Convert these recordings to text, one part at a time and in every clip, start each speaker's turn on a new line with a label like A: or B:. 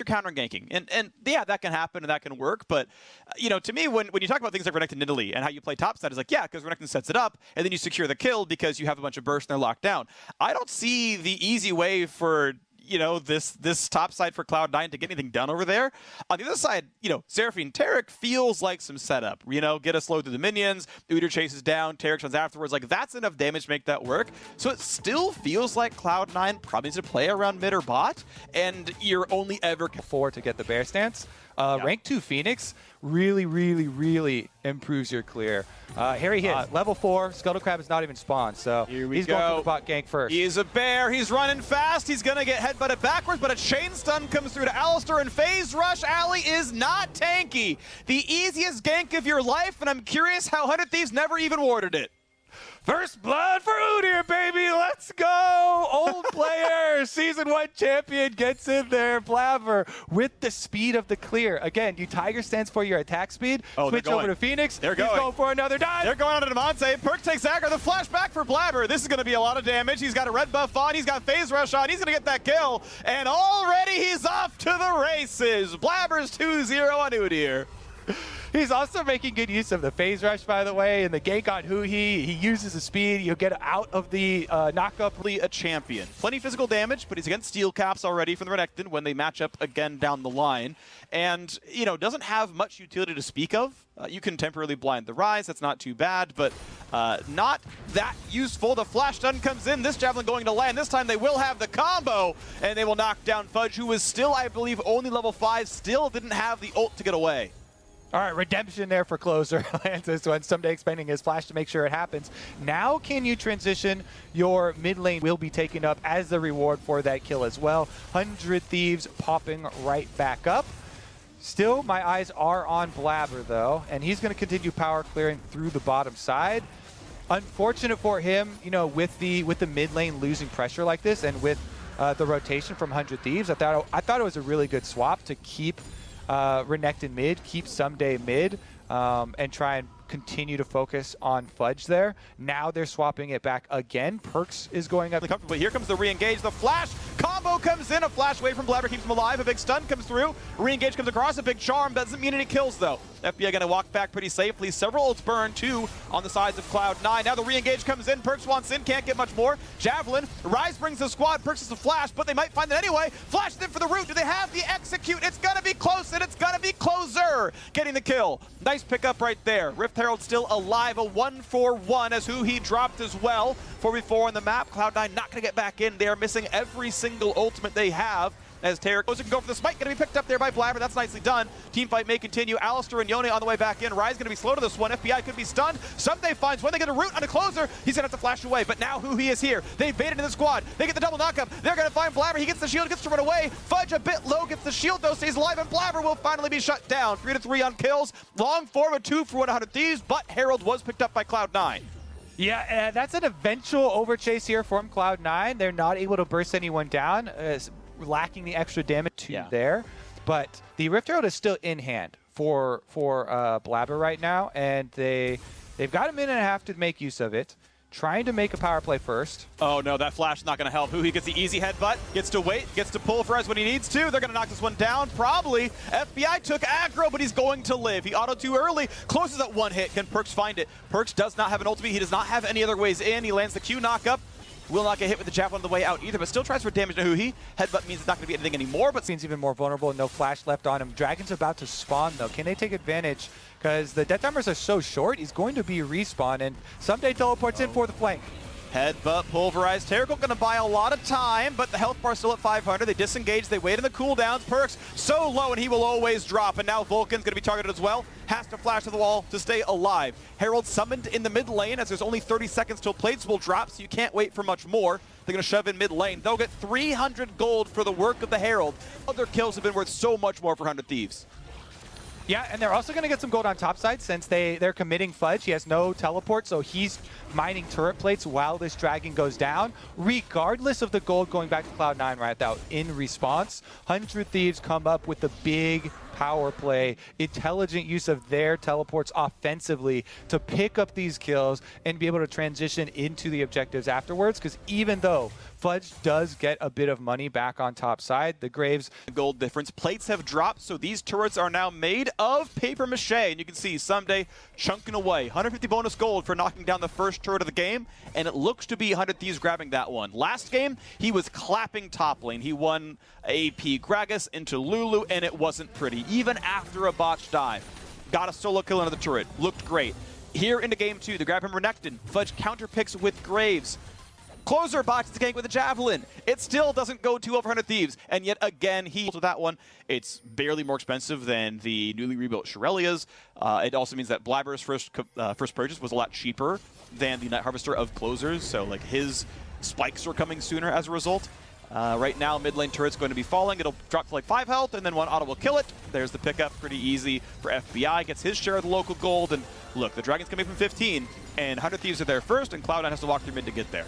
A: you're counter ganking. And yeah, that can happen and that can work. But, to me, when you talk about things like Renekton and Italy and how you play topside, it's like, yeah, because Renekton sets it up and then you secure the kill because you have a bunch of bursts and they're locked down. I don't see the easy way for this top side for Cloud9 to get anything done over there. On the other side, Seraphine Taric feels like some setup. Get a slow through the minions, Udyr chases down, Taric runs afterwards. Like, that's enough damage to make that work. So it still feels like Cloud9 probably needs to play around mid or bot, and you're only ever
B: forward to get the bear stance. Rank 2 Phoenix really, really, really improves your clear. Harry hits, level 4, Scuttle Crab is not even spawned, so he's going for the bot gank first.
A: He's a bear, he's running fast, he's gonna get headbutted backwards, but a chain stun comes through to Alistar, and Phase Rush Alley is not tanky. The easiest gank of your life, and I'm curious how 100 Thieves never even warded it.
B: First blood for Udyr, baby! Let's go! Old player, Season 1 champion gets in there. Blabber with the speed of the clear. Again, you Tiger stands for your attack speed. Switch over to Phoenix.
A: They're
B: He's going for another dive.
A: They're going on to Demonte. Perk takes aggro. The flashback for Blabber. This is going to be a lot of damage. He's got a red buff on. He's got Phase Rush on. He's going to get that kill. And already he's off to the races. Blabber's 2-0 on Udyr.
B: He's also making good use of the phase rush, by the way, and the gank on Huhi. He uses the speed. You'll get out of the knockup.
A: A champion. Plenty of physical damage, but he's against steel caps already from the Renekton when they match up again down the line. And, doesn't have much utility to speak of. You can temporarily blind the Rise. That's not too bad, but not that useful. The flash stun comes in. This Javelin going to land. This time they will have the combo, and they will knock down Fudge, who was still, I believe, only level 5. Still didn't have the ult to get away.
B: All right, redemption there for Closer. Lands this one, someday expending his flash to make sure it happens. Now can you transition? Your mid lane will be taken up as the reward for that kill as well. 100 Thieves popping right back up. Still, my eyes are on Blabber, though, and he's going to continue power clearing through the bottom side. Unfortunate for him, with the mid lane losing pressure like this, and with the rotation from 100 Thieves, I thought it was a really good swap to keep Renekton mid, keep Someday mid, and try and continue to focus on Fudge there. Now they're swapping it back again. Perks is going up.
A: Comfortably. Here comes the re-engage. The flash combo comes in. A flash away from Blabber keeps him alive. A big stun comes through. Re-engage comes across. A big charm. Doesn't mean any kills, though. FBI going to walk back pretty safely. Several ults burn, 2 on the sides of Cloud9. Now the re-engage comes in. Perks wants in. Can't get much more. Javelin. Rise brings the squad. Perks is the flash, but they might find it anyway. Flash in for the root. Do they have the execute? It's going to be close, and it's going to be Closer getting the kill. Nice pickup right there. Rift Herald still alive. A 1-for-1 as who he dropped as well. 4v4 on the map. Cloud9 not going to get back in. They are missing every single ultimate they have. As Taric goes and go for the smite, going to be picked up there by Blabber. That's nicely done. Team fight may continue. Alistar and Yone on the way back in. Rise going to be slow to this one. FBI could be stunned. Someday finds when they get a root on a Closer. He's going to have to flash away. But now who he is here. They baited in the squad. They get the double knockup. They're going to find Blabber. He gets the shield, gets to run away. Fudge a bit low, gets the shield though, stays alive, and Blabber will finally be shut down. 3-3 on kills. Long form, a 2 for 100 Thieves, but Herald was picked up by Cloud9.
B: Yeah, that's an eventual overchase here from Cloud9. They're not able to burst anyone down. Lacking the extra damage there, but the Rift Herald is still in hand for Blabber right now, and they've got a minute and a half to make use of it. Trying to make a power play first.
A: Oh no, that flash is not going to help. Who he gets the easy headbutt, gets to wait, gets to pull for us when he needs to. They're going to knock this one down, probably. FBI took aggro, but he's going to live. He auto too early, closes at 1 hit. Can Perks find it? Perks does not have an ultimate. He does not have any other ways in. He lands the Q knockup. Will not get hit with the Javelin on the way out either, but still tries for damage to Huhi. Headbutt means it's not going to be anything anymore, but
B: seems even more vulnerable. No flash left on him. Dragon's about to spawn, though. Can they take advantage? Because the death timers are so short, he's going to be respawn, and Someday teleports in for the flank.
A: Headbutt, pulverized. Terrible going to buy a lot of time, but the health bar still at 500. They disengage, they wait in the cooldowns. Perks so low, and he will always drop. And now Vulcan's going to be targeted as well. Has to flash to the wall to stay alive. Herald summoned in the mid lane as there's only 30 seconds till plates will drop, so you can't wait for much more. They're going to shove in mid lane. They'll get 300 gold for the work of the Herald. Other kills have been worth so much more for 100 Thieves.
B: Yeah, and they're also going to get some gold on top side since they're committing Fudge. He has no teleport, so he's mining turret plates while this dragon goes down. Regardless of the gold going back to Cloud9 right now, in response, 100 Thieves come up with the big power play, intelligent use of their teleports offensively to pick up these kills and be able to transition into the objectives afterwards, because even though Fudge does get a bit of money back on top side. The Graves
A: gold difference. Plates have dropped, so these turrets are now made of paper mache. And you can see Someday chunking away. 150 bonus gold for knocking down the first turret of the game, and it looks to be 100 Thieves grabbing that one. Last game, he was clapping top lane. He won AP Gragas into Lulu, and it wasn't pretty, even after a botched dive. Got a solo kill into the turret. Looked great. Here into game 2, they grab him Renekton. Fudge counterpicks with Graves. Closer botches the gank with a javelin. It still doesn't go too over 100 Thieves, and yet again he with that one. It's barely more expensive than the newly rebuilt Shirelia's. It also means that Blabber's first purchase was a lot cheaper than the Night Harvester of closers, so like his spikes are coming sooner as a result. Right now, mid lane turret's going to be falling. It'll drop to like 5 health, and then one auto will kill it. There's the pickup, pretty easy for FBI. Gets his share of the local gold, and look, the Dragon's coming from 15, and 100 Thieves are there first, and Cloud9 has to walk through mid to get there.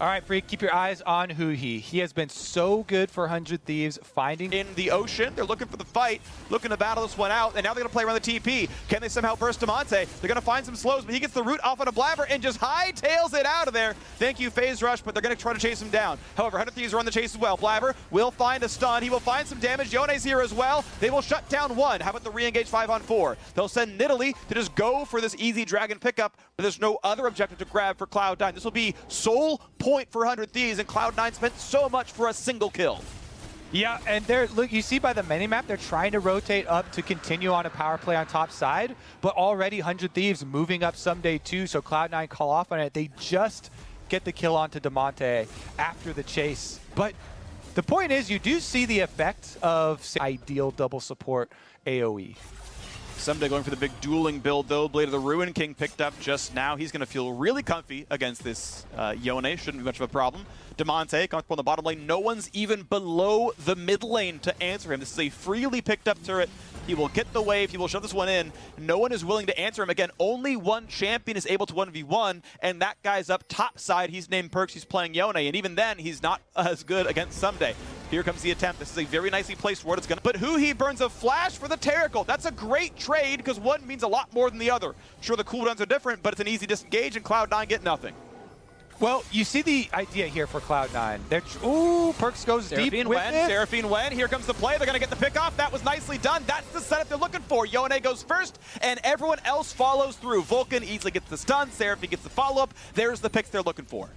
B: All right, Freak, keep your eyes on Huhi. He has been so good for 100 Thieves, finding
A: in the ocean. They're looking for the fight, looking to battle this one out, and now they're going to play around the TP. Can they somehow burst Damonte? They're going to find some slows, but he gets the root off on a Blabber and just hightails it out of there. Thank you, Phase Rush, but they're going to try to chase him down. However, 100 Thieves are on the chase as well. Blabber will find a stun. He will find some damage. Yone's here as well. They will shut down one. How about the re-engage 5-on-4? They'll send Nidalee to just go for this easy dragon pickup, but there's no other objective to grab for Cloud9. This will be sole point for 100 Thieves, and Cloud9 spent so much for a single kill.
B: Yeah, and they're, look, you see by the minimap, they're trying to rotate up to continue on a power play on top side, but already 100 Thieves moving up someday too, so Cloud9 call off on it. They just get the kill onto Damonte after the chase. But the point is, you do see the effect of ideal double support AoE.
A: Someday going for the big dueling build, though. Blade of the Ruin King picked up just now. He's going to feel really comfy against this Yone. Shouldn't be much of a problem. Damonte comfortable in the bottom lane. No one's even below the mid lane to answer him. This is a freely picked up turret. He will get the wave. He will shove this one in. No one is willing to answer him. Again, only one champion is able to 1v1, and that guy's up top side. He's named Perks. He's playing Yone, and even then, he's not as good against Someday. Here comes the attempt. This is a very nicely placed ward. It's gonna. But Huhi burns a flash for the Terricle. That's a great trade because one means a lot more than the other. Sure, the cooldowns are different, but it's an easy disengage, and Cloud9 get nothing.
B: Well, you see the idea here for Cloud9. Ooh, Perks goes deep with it.
A: Seraphine Wen, here comes the play. They're going to get the pick off. That was nicely done. That's the setup they're looking for. Yone goes first, and everyone else follows through. Vulcan easily gets the stun. Seraphine gets the follow-up. There's the picks they're looking for.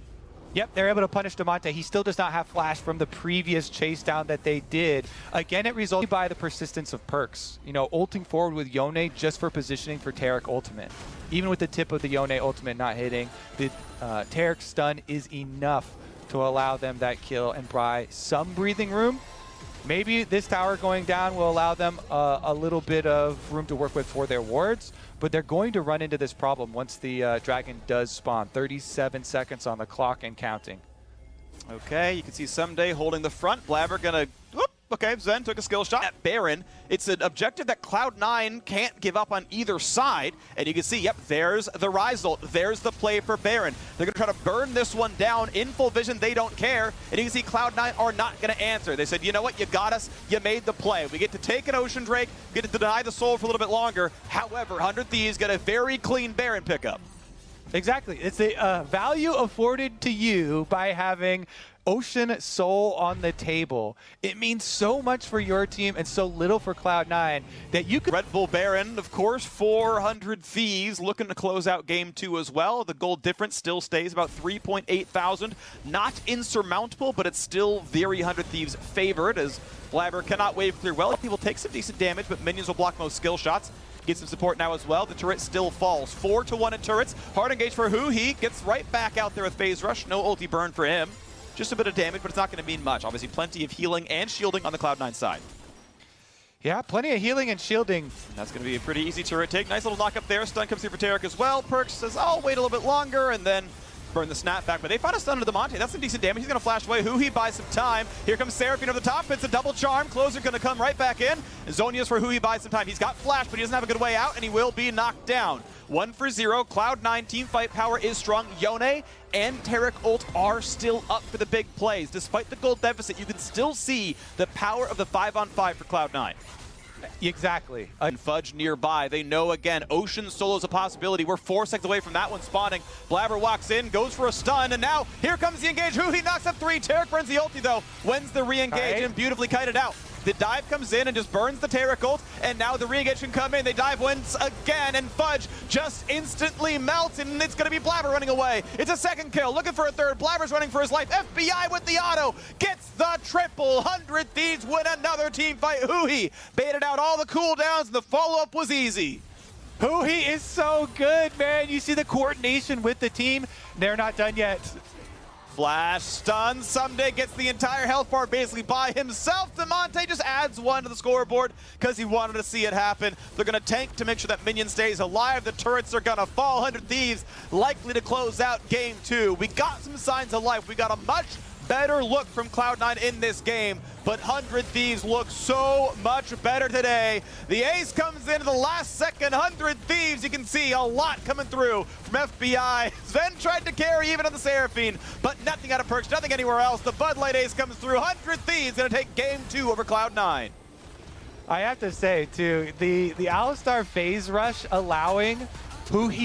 B: Yep, they're able to punish Damonte. He still does not have flash from the previous chase down that they did. Again, it resulted by the persistence of Perks. You know, ulting forward with Yone just for positioning for Taric ultimate. Even with the tip of the Yone ultimate not hitting, the Taric stun is enough to allow them that kill and buy some breathing room. Maybe this tower going down will allow them a little bit of room to work with for their wards, but they're going to run into this problem once the dragon does spawn. 37 seconds on the clock and counting.
A: Okay, you can see Someday holding the front. Blabber gonna, whoop, okay, Zen took a skill shot at Baron. It's an objective that Cloud9 can't give up on either side, and you can see, yep, there's the Rizal. There's the play for Baron. They're gonna try to burn this one down in full vision. They don't care, and you can see Cloud9 are not gonna answer. They said, you know what, you got us, you made the play. We get to take an Ocean Drake, get to deny the soul for a little bit longer. However, 100 Thieves get a very clean Baron pickup.
B: Exactly. It's the value afforded to you by having Ocean Soul on the table. It means so much for your team and so little for Cloud9 that you could...
A: Red Bull Baron, of course, 400 Thieves looking to close out game 2 as well. The gold difference still stays about 3.8 thousand. Not insurmountable, but it's still very 100 Thieves favored as Blabber cannot wave through well. He will take some decent damage, but minions will block most skill shots. Gets some support now as well. The turret still falls. 4-1 in turrets. Hard engage for Huhi. Gets right back out there with Phase Rush. No ulti burn for him. Just a bit of damage, but it's not going to mean much. Obviously, plenty of healing and shielding on the Cloud9 side.
B: Yeah, plenty of healing and shielding.
A: That's going to be a pretty easy turret take. Nice little knock up there. Stun comes through for Taric as well. Perks says, I'll wait a little bit longer, and then burn the snap back. But they found a stun to Damonte. That's some decent damage. He's going to flash away. Huhi buys some time. Here comes Seraphine over the top. It's a double charm. Closer going to come right back in. Zonia's for Huhi buys some time. He's got flash, but he doesn't have a good way out, and he will be knocked down. 1-0. Cloud9 team fight power is strong. Yone and Taric ult are still up for the big plays. Despite the gold deficit, you can still see the power of the 5-on-5 for Cloud9.
B: Exactly.
A: And Fudge nearby. They know again, Ocean solo is a possibility. We're 4 seconds away from that one spawning. Blabber walks in, goes for a stun, and now here comes the engage. He knocks up 3. Taric burns the ulti though. Wins the re-engage and beautifully kited out. The dive comes in and just burns the Taric ult, and now the re-engage can come in. They dive once again, and Fudge just instantly melts, and it's going to be Blabber running away. It's a second kill, looking for a third. Blabber's running for his life. FBI with the auto gets the triple. 100 Thieves win another team fight. Huhi baited out all the cooldowns, and the follow-up was easy.
B: Huhi is so good, man. You see the coordination with the team. They're not done yet.
A: Flash stun. Someday gets the entire health bar basically by himself. Demonte just adds 1 to the scoreboard because he wanted to see it happen. They're going to tank to make sure that minion stays alive. The turrets are going to fall. 100 Thieves likely to close out game 2. We got some signs of life. We got a much better look from Cloud9 in this game, but 100 Thieves look so much better today. The ace comes in at the last second. 100 Thieves, you can see a lot coming through from FBI. Sven tried to carry even on the Seraphine, but nothing out of Perks, nothing anywhere else. The Bud Light ace comes through. 100 Thieves gonna take game 2 over Cloud9.
B: I have to say, too, the Alistar phase rush allowing Huhi